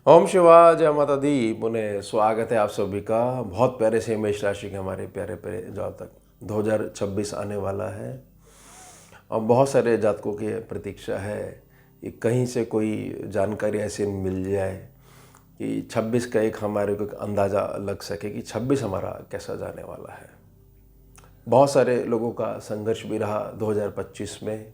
ओम शिवा जय माता दी। पुनः स्वागत है आप सभी का। बहुत प्यारे से मेष राशि के हमारे प्यारे प्यारे जातक 2026 आने वाला है और बहुत सारे जातकों की प्रतीक्षा है कि कहीं से कोई जानकारी ऐसी मिल जाए कि 26 का एक हमारे को एक अंदाज़ा लग सके कि 26 हमारा कैसा जाने वाला है। बहुत सारे लोगों का संघर्ष भी रहा 2025 में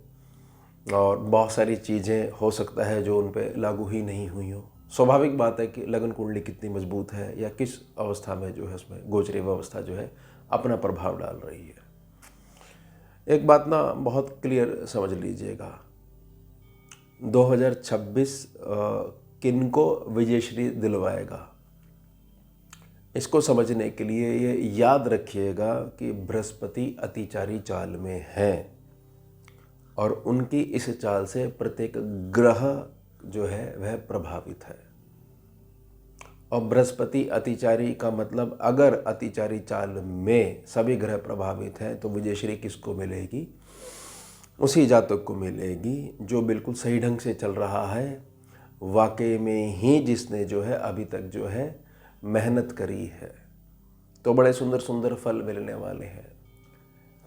और बहुत सारी चीज़ें हो सकता है जो उन पे लागू ही नहीं हुई हो। स्वाभाविक बात है कि लगन कुंडली कितनी मजबूत है या किस अवस्था में जो है उसमें गोचरी अवस्था जो है अपना प्रभाव डाल रही है। एक बात ना बहुत क्लियर समझ लीजिएगा, 2026 किनको विजयश्री दिलवाएगा, इसको समझने के लिए ये याद रखिएगा कि बृहस्पति अतिचारी चाल में है और उनकी इस चाल से प्रत्येक ग्रह जो है वह प्रभावित है। और बृहस्पति अतिचारी का मतलब अगर अतिचारी चाल में सभी ग्रह प्रभावित हैं तो विजयश्री किसको मिलेगी? उसी जातक को मिलेगी जो बिल्कुल सही ढंग से चल रहा है, वाकई में ही जिसने जो है अभी तक जो है मेहनत करी है, तो बड़े सुंदर सुंदर फल मिलने वाले हैं।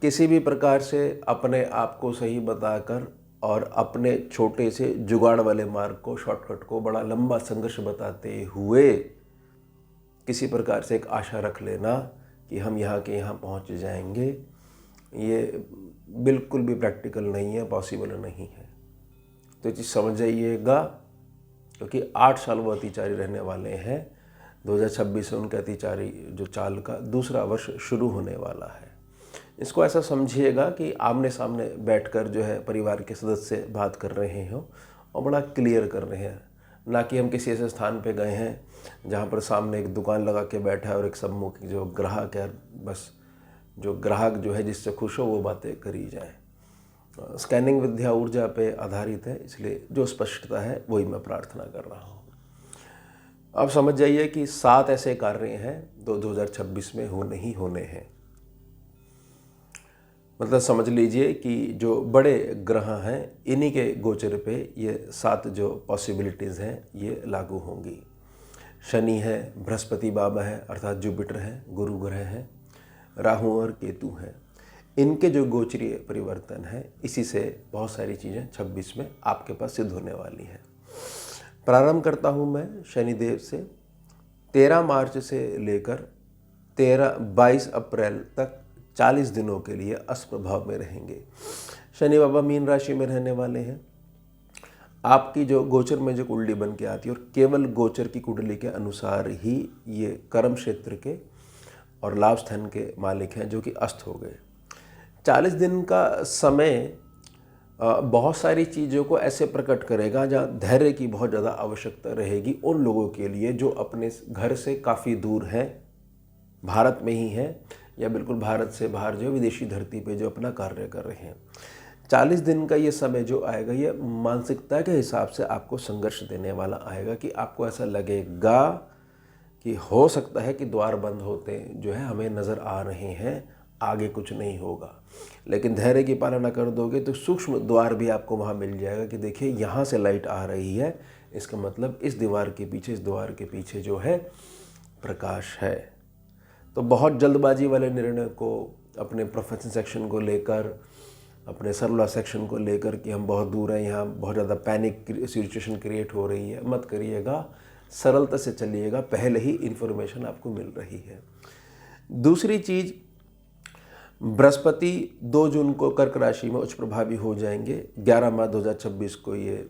किसी भी प्रकार से अपने आप को सही बताकर और अपने छोटे से जुगाड़ वाले मार्ग को, शॉर्टकट को बड़ा लंबा संघर्ष बताते हुए किसी प्रकार से एक आशा रख लेना कि हम यहाँ के यहाँ पहुँच जाएंगे, ये बिल्कुल भी प्रैक्टिकल नहीं है, पॉसिबल नहीं है। तो ये चीज़ समझ जाइएगा, क्योंकि 8 साल वो अतिचारी रहने वाले हैं। 2026 से उनके अतिचारी जो चाल का दूसरा वर्ष शुरू होने वाला है। इसको ऐसा समझिएगा कि आमने सामने बैठकर जो है परिवार के सदस्य बात कर रहे हो और बड़ा क्लियर कर रहे हैं, ना कि हम किसी ऐसे स्थान पे गए हैं जहाँ पर सामने एक दुकान लगा के बैठा है और एक सम्मुख जो ग्राहक है, बस जो ग्राहक जो है जिससे खुश हो वो बातें करी जाए। स्कैनिंग विद्या ऊर्जा पे आधारित है, इसलिए जो स्पष्टता है वही मैं प्रार्थना कर रहा हूँ। अब समझ जाइए कि 7 ऐसे कार्य हैं जो 2026 में होने हैं। मतलब समझ लीजिए कि जो बड़े ग्रह हैं इन्हीं के गोचर पे ये 7 जो पॉसिबिलिटीज़ हैं ये लागू होंगी। शनि है, बृहस्पति बाबा है अर्थात जुपिटर है, गुरु ग्रह है, राहु और केतु हैं। इनके जो गोचरीय परिवर्तन है इसी से बहुत सारी चीज़ें 26 में आपके पास सिद्ध होने वाली हैं। प्रारंभ करता हूँ मैं शनिदेव से। 13 मार्च से लेकर 22 अप्रैल तक 40 दिनों के लिए अष्टप्रभाव में रहेंगे। शनि बाबा मीन राशि में रहने वाले हैं। आपकी जो गोचर में जो कुंडली बन के आती है और केवल गोचर की कुंडली के अनुसार ही ये कर्म क्षेत्र के और लाभ स्थान के मालिक हैं जो कि अस्त हो गए। 40 दिन का समय बहुत सारी चीज़ों को ऐसे प्रकट करेगा जहाँ धैर्य की बहुत ज़्यादा आवश्यकता रहेगी उन लोगों के लिए जो अपने घर से काफ़ी दूर हैं, भारत में ही हैं या बिल्कुल भारत से बाहर जो विदेशी धरती पे जो अपना कार्य कर रहे हैं। 40 दिन का ये समय जो आएगा ये मानसिकता के हिसाब से आपको संघर्ष देने वाला आएगा कि आपको ऐसा लगेगा कि हो सकता है कि द्वार बंद होते जो है हमें नज़र आ रहे हैं, आगे कुछ नहीं होगा। लेकिन धैर्य की पालना कर दोगे तो सूक्ष्म द्वार भी आपको वहाँ मिल जाएगा कि देखिए यहाँ से लाइट आ रही है, इसका मतलब इस दीवार के पीछे, इस द्वार के पीछे जो है प्रकाश है। तो बहुत जल्दबाजी वाले निर्णय को अपने प्रोफेशन सेक्शन को लेकर, अपने सर्वला सेक्शन को लेकर कि हम बहुत दूर हैं, यहाँ बहुत ज़्यादा पैनिक सिचुएशन क्रिएट हो रही है, मत करिएगा। सरलता से चलिएगा, पहले ही इन्फॉर्मेशन आपको मिल रही है। दूसरी चीज़, बृहस्पति 2 जून को कर्क राशि में उच्च प्रभावी हो जाएंगे। 11 मार्च 2026 को ये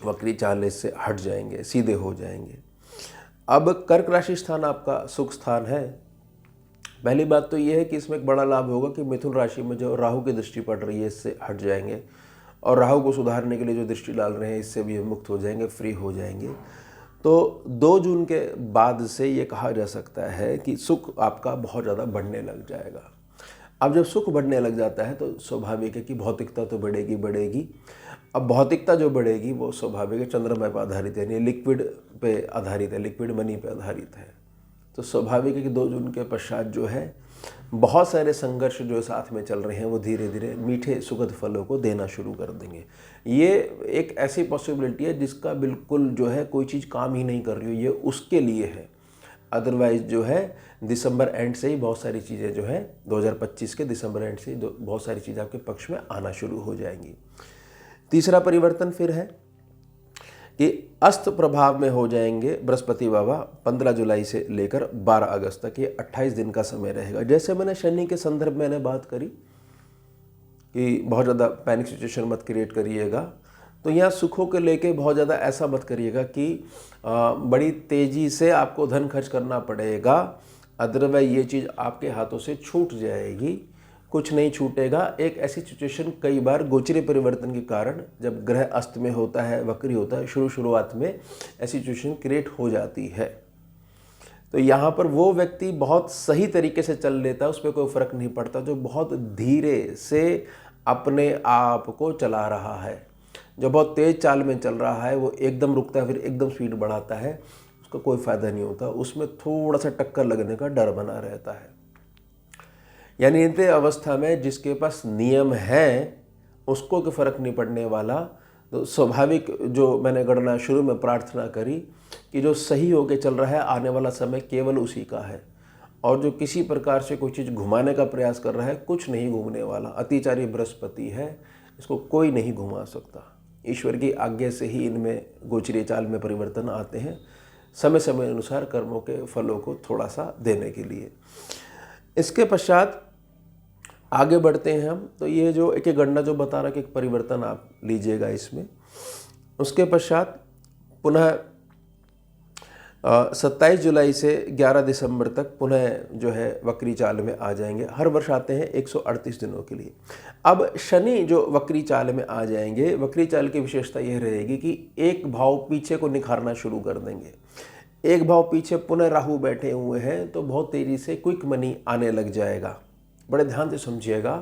वक्री चाल से हट जाएंगे, सीधे हो जाएंगे। अब कर्क राशि स्थान आपका सुख स्थान है। पहली बात तो ये है कि इसमें एक बड़ा लाभ होगा कि मिथुन राशि में जो राहु की दृष्टि पड़ रही है इससे हट जाएंगे और राहु को सुधारने के लिए जो दृष्टि डाल रहे हैं इससे भी मुक्त हो जाएंगे, फ्री हो जाएंगे। तो 2 जून के बाद से ये कहा जा सकता है कि सुख आपका बहुत ज़्यादा बढ़ने लग जाएगा। अब जब सुख बढ़ने लग जाता है तो स्वाभाविक है कि भौतिकता तो बढ़ेगी। अब भौतिकता जो बढ़ेगी वो स्वाभाविक है चंद्रमा पर आधारित है, यानी लिक्विड पे आधारित है, लिक्विड मनी पे आधारित है। तो स्वाभाविक है कि 2 जून के पश्चात जो है बहुत सारे संघर्ष जो साथ में चल रहे हैं वो धीरे धीरे मीठे सुखद फलों को देना शुरू कर देंगे। ये एक ऐसी पॉसिबिलिटी है जिसका बिल्कुल जो है कोई चीज़ काम ही नहीं कर रही हो, ये उसके लिए है। अदरवाइज जो है दिसंबर एंड से ही बहुत सारी चीज़ें जो है 2025 के दिसंबर एंड से ही बहुत सारी चीज़ें आपके पक्ष में आना शुरू हो जाएंगी। तीसरा परिवर्तन फिर है कि अस्त प्रभाव में हो जाएंगे बृहस्पति बाबा 15 जुलाई से लेकर 12 अगस्त तक। ये 28 दिन का समय रहेगा। जैसे मैंने शनि के संदर्भ में बात करी कि बहुत ज़्यादा पैनिक सिचुएशन मत क्रिएट करिएगा, तो यहाँ सुखों के लेके बहुत ज़्यादा ऐसा मत करिएगा कि बड़ी तेज़ी से आपको धन खर्च करना पड़ेगा, अदरवाइज ये चीज़ आपके हाथों से छूट जाएगी। कुछ नहीं छूटेगा। एक ऐसी सिचुएशन कई बार गोचरीय परिवर्तन के कारण जब ग्रह अस्त में होता है, वक्री होता है, शुरुआत में ऐसी सिचुएशन क्रिएट हो जाती है। तो यहाँ पर वो व्यक्ति बहुत सही तरीके से चल लेता है, उस पर कोई फ़र्क नहीं पड़ता। जो बहुत धीरे से अपने आप को चला रहा है, जो बहुत तेज़ चाल में चल रहा है, वो एकदम रुकता है फिर एकदम स्पीड बढ़ाता है, उसका कोई फ़ायदा नहीं होता। उसमें थोड़ा सा टक्कर लगने का डर बना रहता है। यानी इतने अवस्था में जिसके पास नियम है उसको कोई फ़र्क नहीं पड़ने वाला। तो स्वाभाविक जो मैंने गणना शुरू में प्रार्थना करी कि जो सही होके चल रहा है आने वाला समय केवल उसी का है, और जो किसी प्रकार से कोई चीज़ घुमाने का प्रयास कर रहा है, कुछ नहीं घूमने वाला। अतिचारी बृहस्पति है, इसको कोई नहीं घुमा सकता। ईश्वर की आज्ञा से ही इनमें गोचरीय चाल में परिवर्तन आते हैं, समय समय अनुसार कर्मों के फलों को थोड़ा सा देने के लिए। इसके पश्चात आगे बढ़ते हैं हम। तो ये जो एक गणना जो बता रहा कि एक परिवर्तन आप लीजिएगा इसमें। उसके पश्चात पुनः 27 जुलाई से 11 दिसंबर तक पुनः जो है वक्री चाल में आ जाएंगे। हर वर्ष आते हैं 138 दिनों के लिए। अब शनि जो वक्री चाल में आ जाएंगे, वक्री चाल की विशेषता यह रहेगी कि एक भाव पीछे को निखारना शुरू कर देंगे। एक भाव पीछे पुनः राहु बैठे हुए हैं, तो बहुत तेज़ी से क्विक मनी आने लग जाएगा। बड़े ध्यान से समझिएगा।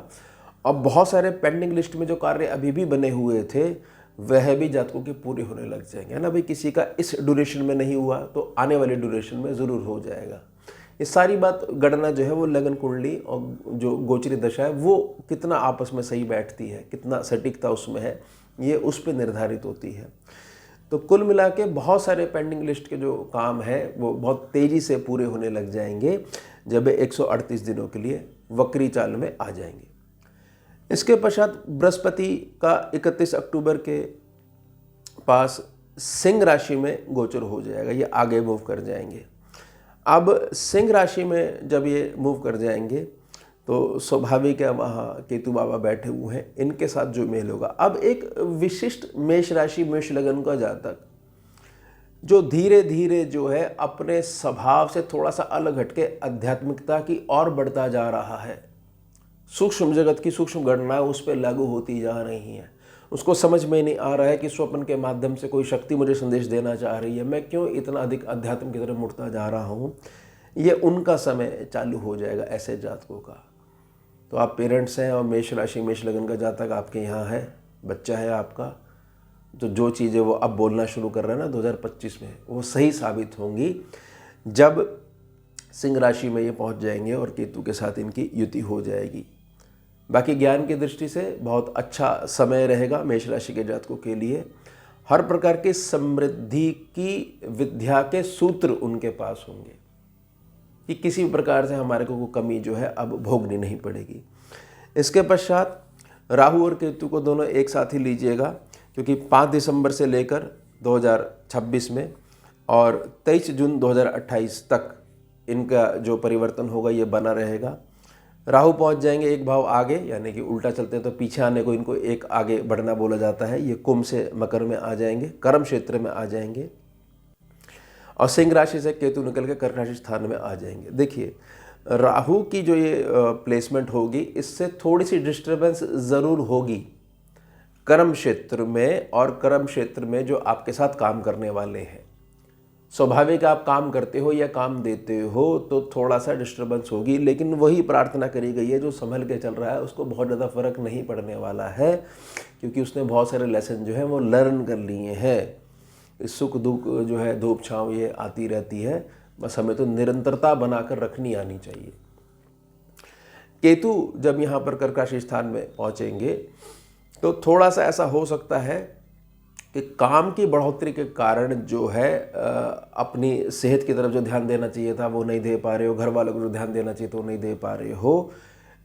अब बहुत सारे पेंडिंग लिस्ट में जो कार्य अभी भी बने हुए थे वह भी जातकों के पूरे होने लग जाएंगे, है ना भाई। किसी का इस ड्यूरेशन में नहीं हुआ तो आने वाले ड्यूरेशन में ज़रूर हो जाएगा। ये सारी बात गणना जो है वो लगन कुंडली और जो गोचरी दशा है वो कितना आपस में सही बैठती है, कितना सटीकता उसमें है, ये उस पर निर्धारित होती है। तो कुल मिला के बहुत सारे पेंडिंग लिस्ट के जो काम है वो बहुत तेज़ी से पूरे होने लग जाएंगे जब 138 दिनों के लिए वक्री चाल में आ जाएंगे। इसके पश्चात बृहस्पति का 31 अक्टूबर के पास सिंह राशि में गोचर हो जाएगा। ये आगे मूव कर जाएंगे। अब सिंह राशि में जब ये मूव कर जाएंगे तो स्वाभाविक है वहाँ केतु बाबा बैठे हुए हैं, इनके साथ जो मेल होगा। अब एक विशिष्ट मेष राशि मेष लगन का जातक जो धीरे धीरे जो है अपने स्वभाव से थोड़ा सा अलग हटके आध्यात्मिकता की ओर बढ़ता जा रहा है। सूक्ष्म जगत की सूक्ष्म गणनाएं उस पर लागू होती जा रही हैं। उसको समझ में नहीं आ रहा है कि स्वप्न के माध्यम से कोई शक्ति मुझे संदेश देना चाह रही है, मैं क्यों इतना अधिक अध्यात्म की तरफ मुड़ता जा रहा हूँ। ये उनका समय चालू हो जाएगा ऐसे जातकों का। तो आप पेरेंट्स हैं और मेष राशि मेष लगन का जातक आपके यहाँ है, बच्चा है आपका, तो जो चीज़ें वो अब बोलना शुरू कर रहे हैं ना 2025 में, वो सही साबित होंगी जब सिंह राशि में ये पहुंच जाएंगे और केतु के साथ इनकी युति हो जाएगी। बाकी ज्ञान की दृष्टि से बहुत अच्छा समय रहेगा मेष राशि के जातकों के लिए। हर प्रकार की समृद्धि की विद्या के सूत्र उनके पास होंगे कि किसी प्रकार से हमारे को कमी जो है अब भोगनी नहीं पड़ेगी। इसके पश्चात राहु और केतु को दोनों एक साथ ही लीजिएगा, क्योंकि 5 दिसंबर से लेकर 2026 में और 23 जून 2028 तक इनका जो परिवर्तन होगा ये बना रहेगा। राहु पहुंच जाएंगे एक भाव आगे, यानी कि उल्टा चलते हैं तो पीछे आने को इनको एक आगे बढ़ना बोला जाता है। ये कुंभ से मकर में आ जाएंगे, कर्म क्षेत्र में आ जाएंगे, और सिंह राशि से केतु निकल के कर्क राशि स्थान में आ जाएंगे। देखिए राहु की जो ये प्लेसमेंट होगी इससे थोड़ी सी डिस्टर्बेंस ज़रूर होगी कर्म क्षेत्र में, और कर्म क्षेत्र में जो आपके साथ काम करने वाले हैं। स्वाभाविक आप काम करते हो या काम देते हो तो थोड़ा सा डिस्टर्बेंस होगी, लेकिन वही प्रार्थना करी गई है जो संभल के चल रहा है उसको बहुत ज़्यादा फर्क नहीं पड़ने वाला है, क्योंकि उसने बहुत सारे लेसन जो है वो लर्न कर लिए हैं। सुख दुख जो है धूप छाँव ये आती रहती है, बस हमें तो निरंतरता बनाकर रखनी आनी चाहिए। केतु जब यहाँ पर कर्क राशि स्थान में पहुँचेंगे तो थोड़ा सा ऐसा हो सकता है कि काम की बढ़ोतरी के कारण जो है अपनी सेहत की तरफ जो ध्यान देना चाहिए था वो नहीं दे पा रहे हो, घर वालों को जो ध्यान देना चाहिए तो नहीं दे पा रहे हो।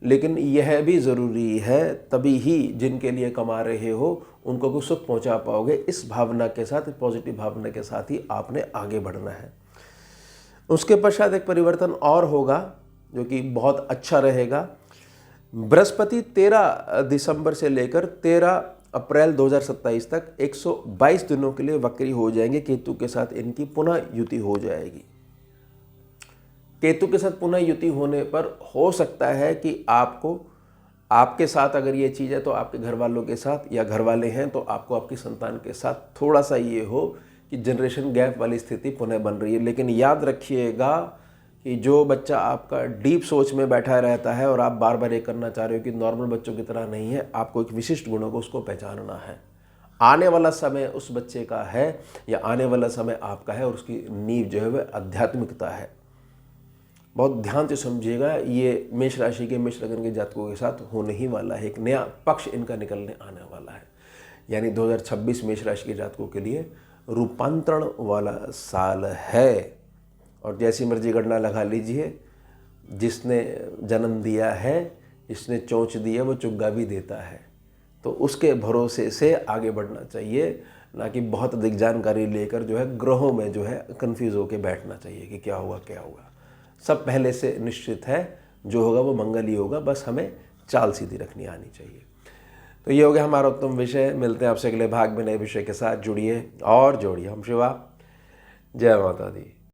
लेकिन यह भी ज़रूरी है, तभी ही जिनके लिए कमा रहे हो उनको कुछ सुख पहुंचा पाओगे। इस भावना के साथ, पॉजिटिव भावना के साथ ही आपने आगे बढ़ना है। उसके पश्चात एक परिवर्तन और होगा जो कि बहुत अच्छा रहेगा। बृहस्पति 13 दिसंबर से लेकर 13 अप्रैल 2027 तक 122 दिनों के लिए वक्री हो जाएंगे। केतु के साथ इनकी पुनः युति हो जाएगी। केतु के साथ पुनः युति होने पर हो सकता है कि आपके साथ अगर ये चीज़ है तो आपके घर वालों के साथ, या घर वाले हैं तो आपको आपकी संतान के साथ थोड़ा सा ये हो कि जनरेशन गैप वाली स्थिति पुनः बन रही है। लेकिन याद रखिएगा कि जो बच्चा आपका डीप सोच में बैठा रहता है और आप बार बार ये करना चाह रहे हो कि नॉर्मल बच्चों की तरह नहीं है, आपको एक विशिष्ट गुणों को उसको पहचानना है। आने वाला समय उस बच्चे का है या आने वाला समय आपका है, और उसकी नींव जो है वह आध्यात्मिकता है। बहुत ध्यान से समझिएगा, ये मेष राशि के, मेष लग्न के जातकों के साथ होने ही वाला है। एक नया पक्ष इनका निकलने आने वाला है। यानी 2026 मेष राशि के जातकों के लिए रूपांतरण वाला साल है। और जैसी मर्जी गणना लगा लीजिए, जिसने जन्म दिया है, जिसने चोंच दी है, वो चुग्गा भी देता है। तो उसके भरोसे से आगे बढ़ना चाहिए, ना कि बहुत अधिक जानकारी लेकर जो है ग्रहों में जो है कंफ्यूज होकर बैठना चाहिए कि क्या हुआ क्या हुआ। सब पहले से निश्चित है, जो होगा वो मंगल ही होगा, बस हमें चाल सीधी रखनी आनी चाहिए। तो ये हो गया हमारा उत्तम विषय। मिलते हैं आपसे अगले भाग में नए विषय के साथ। जुड़िए और जोड़िए। हम शिवा, जय माता दी।